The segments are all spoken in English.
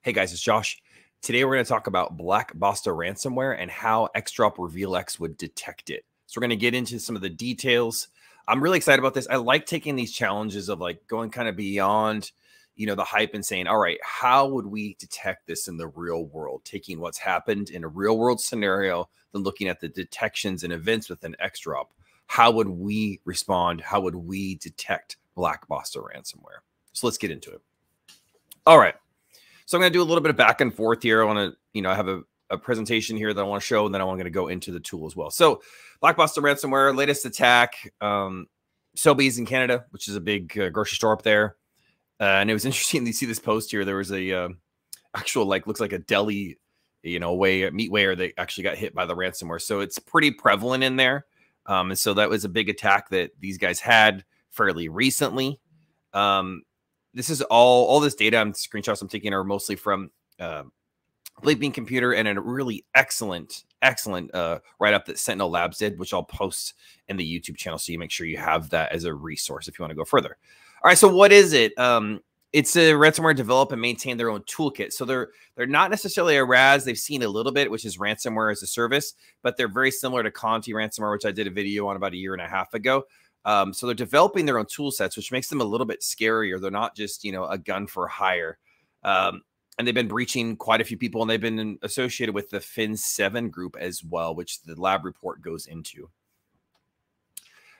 Hey guys, it's Josh. Today we're going to talk about Black Basta ransomware and how XDrop RevealX would detect it. So we're going to get into some of the details. I'm really excited about this. I like taking these challenges of like going kind of beyond, the hype and saying, all right, how would we detect this in the real world? Taking what's happened in a real world scenario, then looking at the detections and events within XDrop. How would we respond? How would we detect Black Basta ransomware? So let's get into it. All right. So I'm going to do a little bit of back and forth here. I want to, I have a presentation here that I want to show, and then I want to go into the tool as well. So Black Basta ransomware, latest attack, Sobeys in Canada, which is a big grocery store up there. And it was interesting to see this post here. There was a actual, looks like a deli, meatware that actually got hit by the ransomware. So it's pretty prevalent in there. And so that was a big attack that these guys had fairly recently. This is all this data screenshots I'm taking are mostly from Bleeping Computer and a really excellent write-up that Sentinel Labs did, which I'll post in the YouTube channel. So you make sure you have that as a resource if you want to go further. All right. So what is it? It's a ransomware develop and maintain their own toolkit. So they're not necessarily a RAS. They've seen a little bit, which is ransomware as a service, but they're very similar to Conti ransomware, which I did a video on about a year and a half ago. So they're developing their own tool sets, which makes them a little bit scarier. They're not just, a gun for hire. And they've been breaching quite a few people, and they've been associated with the Fin7 group as well, which the lab report goes into.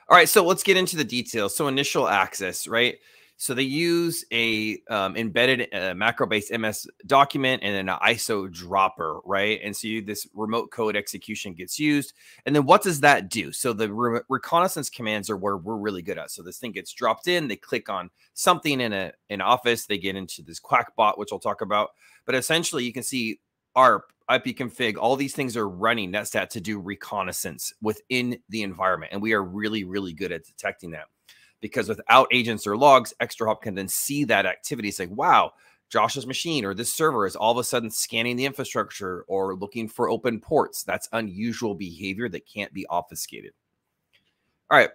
All right, so let's get into the details. So initial access, right? So they use a embedded macro-based MS document and then an ISO dropper, right? And so this remote code execution gets used. And then what does that do? So the reconnaissance commands are where we're really good at. So this thing gets dropped in, they click on something in an office, they get into this Quack bot, which I'll talk about. But essentially you can see ARP, IPconfig, all these things are running NetStat to do reconnaissance within the environment. And we are really, really good at detecting that. Because without agents or logs, XDrop can then see that activity. Say, wow, Josh's machine or this server is all of a sudden scanning the infrastructure or looking for open ports. That's unusual behavior that can't be obfuscated. All right.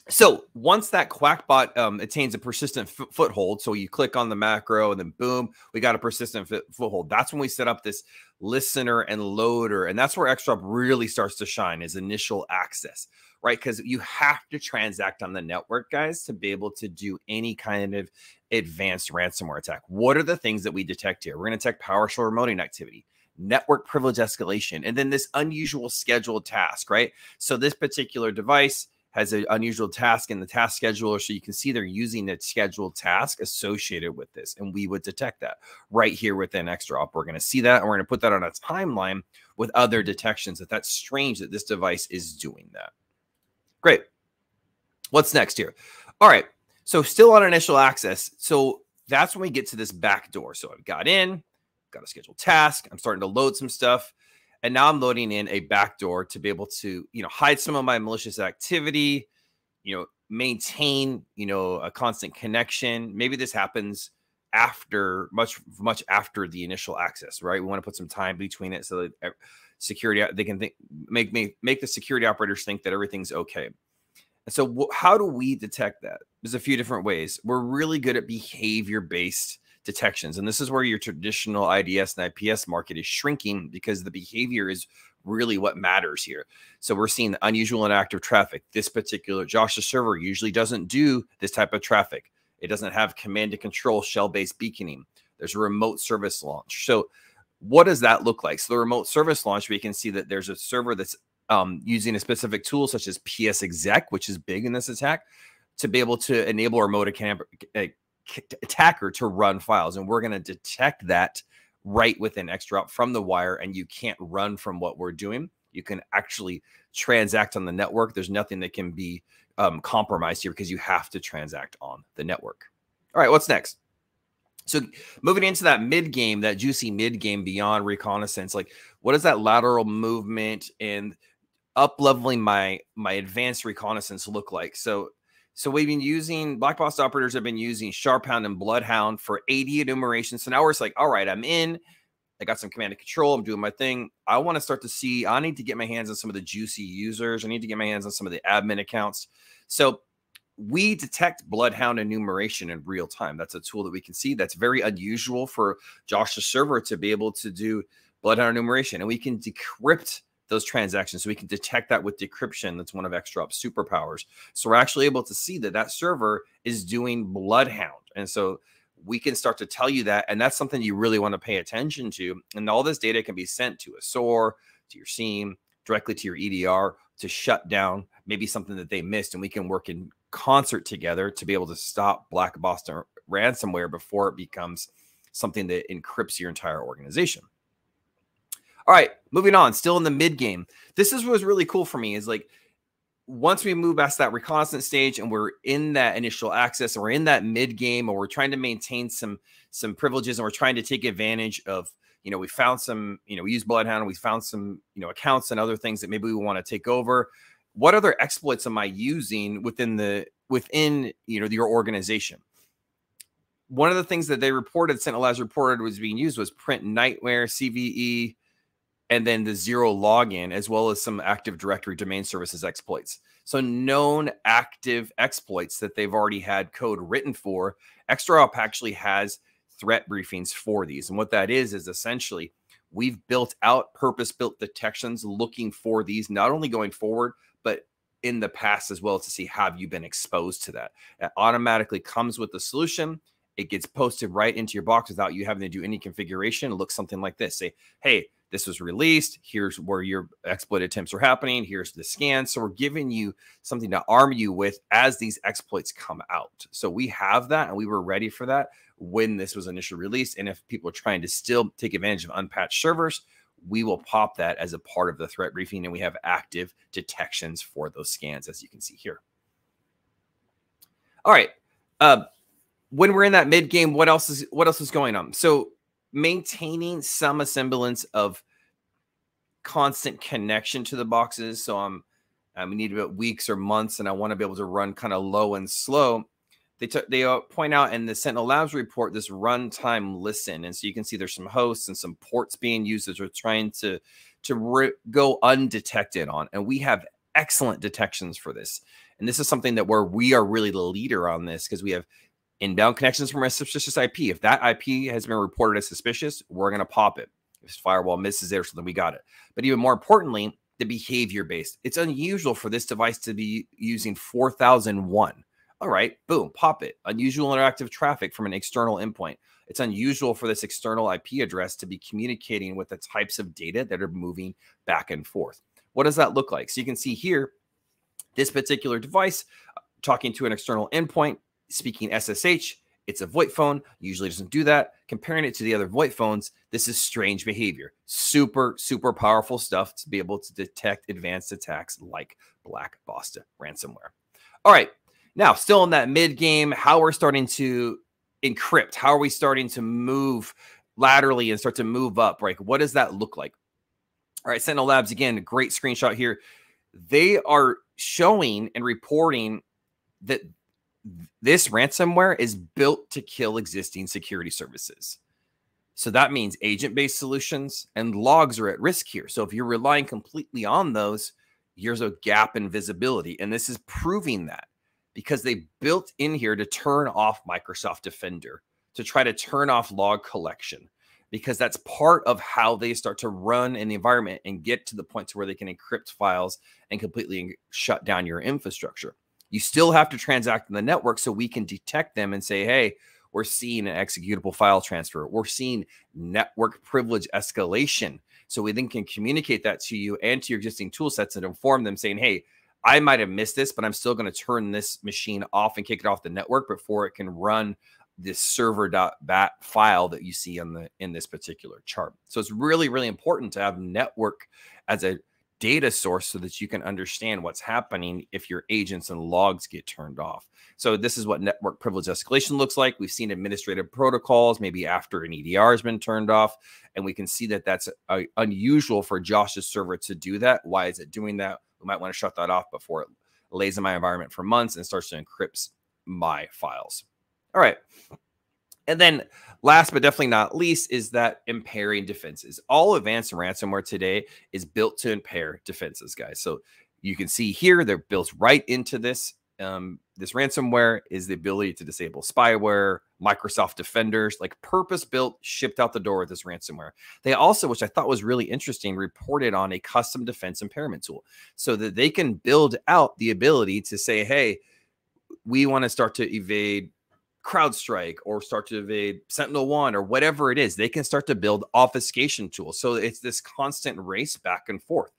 So once that Quackbot attains a persistent foothold, so you click on the macro and then boom, we got a persistent foothold. That's when we set up this listener and loader. And that's where XDrop really starts to shine, is initial access, right? Because you have to transact on the network, guys, to be able to do any kind of advanced ransomware attack. What are the things that we detect here? We're going to detect PowerShell remoting activity, network privilege escalation, and then this unusual scheduled task, right? So this particular device has an unusual task in the task scheduler. So you can see they're using a scheduled task associated with this. And we would detect that right here within XDrop. We're going to see that, and we're going to put that on a timeline with other detections that's strange that this device is doing that. Great. What's next here? All right. So still on initial access. So that's when we get to this back door. So I've got a scheduled task. I'm starting to load some stuff. And now I'm loading in a backdoor to be able to, hide some of my malicious activity, maintain, a constant connection. Maybe this happens after much after the initial access, right? We want to put some time between it so that security, they can make the security operators think that everything's okay. And so how do we detect that? There's a few different ways. We're really good at behavior-based detections. And this is where your traditional IDS and IPS market is shrinking, because the behavior is really what matters here. So we're seeing unusual and active traffic. This particular Josh's server usually doesn't do this type of traffic. It doesn't have command and control shell-based beaconing. There's a remote service launch. So what does that look like? So the remote service launch, we can see that there's a server that's using a specific tool such as PsExec, which is big in this attack, to be able to enable a remote attacker to run files. And we're going to detect that right within XDrop from the wire, and you can't run from what we're doing. You can actually transact on the network. There's nothing that can be compromised here, because you have to transact on the network. All right, what's next? So moving into that mid game, that juicy mid game beyond reconnaissance, like what is that lateral movement and up leveling my advanced reconnaissance look like? So we've been using, Black Basta operators have been using Sharphound and Bloodhound for AD enumeration. So now we're like, all right, I'm in, I got some command and control, I'm doing my thing. I want to start to see, I need to get my hands on some of the juicy users. I need to get my hands on some of the admin accounts. So we detect Bloodhound enumeration in real time. That's a tool that we can see. That's very unusual for Josh's server to be able to do Bloodhound enumeration. And we can decrypt those transactions. So we can detect that with decryption. That's one of XDrop's superpowers. So we're actually able to see that that server is doing Bloodhound. And so we can start to tell you that. And that's something you really want to pay attention to. And all this data can be sent to a SOAR, to your SIEM, directly to your EDR to shut down maybe something that they missed. And we can work in concert together to be able to stop Black Boston ransomware before it becomes something that encrypts your entire organization. All right, moving on, still in the mid game. This is what was really cool for me is like, once we move past that reconnaissance stage and we're in that initial access and we're in that mid game, or we're trying to maintain some privileges and we're trying to take advantage of, you know, we found some, you know, we use Bloodhound and we found some, you know, accounts and other things that maybe we want to take over. What other exploits am I using within, you know, your organization? One of the things that they reported, Sentinel Labs reported was being used was Print Nightmare, CVE, and then the zero login, as well as some Active Directory domain services exploits. So known active exploits that they've already had code written for. XDrop actually has threat briefings for these. And what that is essentially we've built out purpose-built detections looking for these, not only going forward, but in the past as well, to see, have you been exposed to that? It automatically comes with the solution. It gets posted right into your box without you having to do any configuration. It looks something like this. Say, hey, this was released. Here's where your exploit attempts are happening. Here's the scan. So we're giving you something to arm you with as these exploits come out. So we have that, and we were ready for that when this was initially released. And if people are trying to still take advantage of unpatched servers, we will pop that as a part of the threat briefing, and we have active detections for those scans, as you can see here. All right. When we're in that mid game, what else is going on? So maintaining some semblance of constant connection to the boxes. So we need about weeks or months, and I want to be able to run kind of low and slow. They point out in the Sentinel Labs report this runtime listen, and so you can see there's some hosts and some ports being used as we're trying to go undetected on, and we have excellent detections for this. And this is something that where we are really the leader on this, because we have inbound connections from a suspicious IP. If that IP has been reported as suspicious, we're going to pop it. If firewall misses there, so then we got it. But even more importantly, the behavior based. It's unusual for this device to be using 4001. All right, boom, pop it. Unusual interactive traffic from an external endpoint. It's unusual for this external IP address to be communicating with the types of data that are moving back and forth. What does that look like? So you can see here, this particular device talking to an external endpoint, speaking SSH. It's a VoIP phone, usually doesn't do that. Comparing it to the other VoIP phones, this is strange behavior. Super, super powerful stuff to be able to detect advanced attacks like Black Boston ransomware. All right, now still in that mid game, how we're starting to encrypt, how are we starting to move laterally and start to move up, right? What does that look like? All right, Sentinel Labs, again, a great screenshot here. They are showing and reporting that this ransomware is built to kill existing security services. So that means agent-based solutions and logs are at risk here. So if you're relying completely on those, there's a gap in visibility. And this is proving that, because they built in here to turn off Microsoft Defender, to try to turn off log collection, because that's part of how they start to run in the environment and get to the point to where they can encrypt files and completely shut down your infrastructure. You still have to transact in the network so we can detect them and say, hey, we're seeing an executable file transfer. We're seeing network privilege escalation. So we then can communicate that to you and to your existing tool sets and inform them saying, hey, I might have missed this, but I'm still going to turn this machine off and kick it off the network before it can run this server.bat file that you see in this particular chart. So it's really, really important to have network as a data source so that you can understand what's happening if your agents and logs get turned off. So this is what network privilege escalation looks like. We've seen administrative protocols maybe after an EDR has been turned off, and we can see that that's unusual for Josh's server to do that. Why is it doing that? We might want to shut that off before it lays in my environment for months and starts to encrypt my files. All right. And then last but definitely not least is that impairing defenses. All advanced ransomware today is built to impair defenses, guys. So you can see here, they're built right into this this ransomware is the ability to disable spyware, Microsoft Defenders, like purpose-built, shipped out the door with this ransomware. They also, which I thought was really interesting, reported on a custom defense impairment tool so that they can build out the ability to say, hey, we want to start to evade CrowdStrike or start to evade SentinelOne or whatever it is. They can start to build obfuscation tools. So it's this constant race back and forth.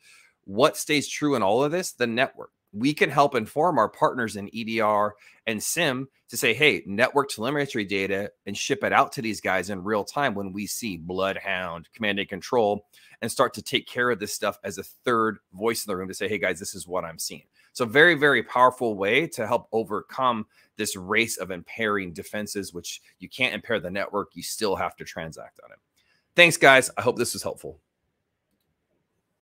What stays true in all of this? The network. We can help inform our partners in EDR and SIM to say, hey, network telemetry data, and ship it out to these guys in real time when we see Bloodhound, Command and Control, and start to take care of this stuff as a third voice in the room to say, hey, guys, this is what I'm seeing. So very, very powerful way to help overcome this race of impairing defenses, which you can't impair the network. You still have to transact on it. Thanks, guys. I hope this was helpful.